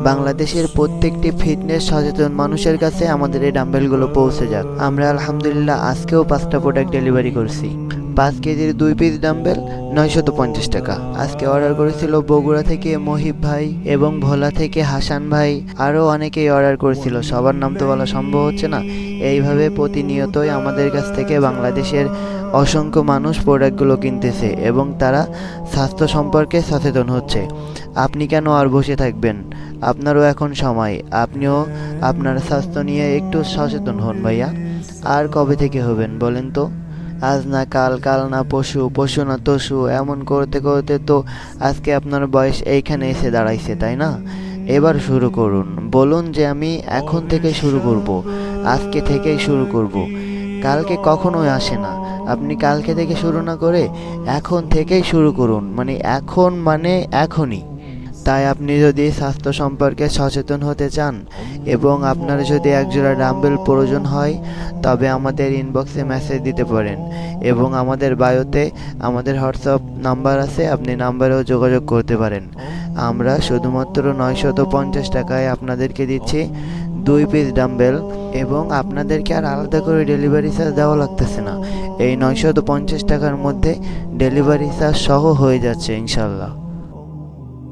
বাংলাদেশের প্রত্যেকটি ফিটনেস সচেতন মানুষের কাছে আমাদের এই ডাম্বেলগুলো পৌঁছে যাক। আমরা আলহামদুলিল্লাহ আজকেও 5টা প্রোডাক্ট ডেলিভারি করছি। 5 কেজির 2 পিস ডাম্বেল 950 টাকা। আজকে অর্ডার করেছিল বগুড়া থেকে মহিব ভাই এবং ভোলা থেকে হাসান ভাই, আরও অনেকেই অর্ডার করেছিল, সবার নাম তো বলা সম্ভব হচ্ছে না। এইভাবে প্রতিনিয়তই আমাদের কাছ থেকে বাংলাদেশের অসংখ্য মানুষ প্রোডাক্টগুলো কিনতেছে এবং তারা স্বাস্থ্য সম্পর্কে সচেতন হচ্ছে। আপনি কেন আর বসে থাকবেন? আপনারও এখন সময়, আপনিও আপনার স্বাস্থ্য নিয়ে একটু সচেতন হন ভাইয়া। আর কবে থেকে হবেন বলেন তো? আজ না কাল, কাল না পশু, পশু না তসু, এমন করতে করতে তো আজকে আপনার বয়স এইখানে এসে দাঁড়াইছে, তাই না? এবার শুরু করুন, বলুন যে আমি এখন থেকে শুরু করব, আজকে থেকেই শুরু করব। কালকে কখনোই আসে না। আপনি কালকে থেকে শুরু না করে এখন থেকেই শুরু করুন, মানে এখন মানে এখনই। তাই আপনি যদি স্বাস্থ্য সম্পর্কে সচেতন হতে চান এবং আপনার যদি একজোড়া ডাম্বেল প্রয়োজন হয়, তবে আমাদের ইনবক্সে মেসেজ দিতে পারেন এবং আমাদের বায়োতে আমাদের হোয়াটসঅ্যাপ নাম্বার আছে, আপনি নাম্বারেও যোগাযোগ করতে পারেন। আমরা শুধুমাত্র 950 টাকায় আপনাদেরকে দিচ্ছি 2 পিস ডাম্বেল এবং আপনাদেরকে আর আলাদা করে ডেলিভারি চার্জ দেওয়া লাগতেছে না। এই 950 টাকার মধ্যে ডেলিভারি চার্জ সহ হয়ে যাচ্ছে ইনশাল্লাহ।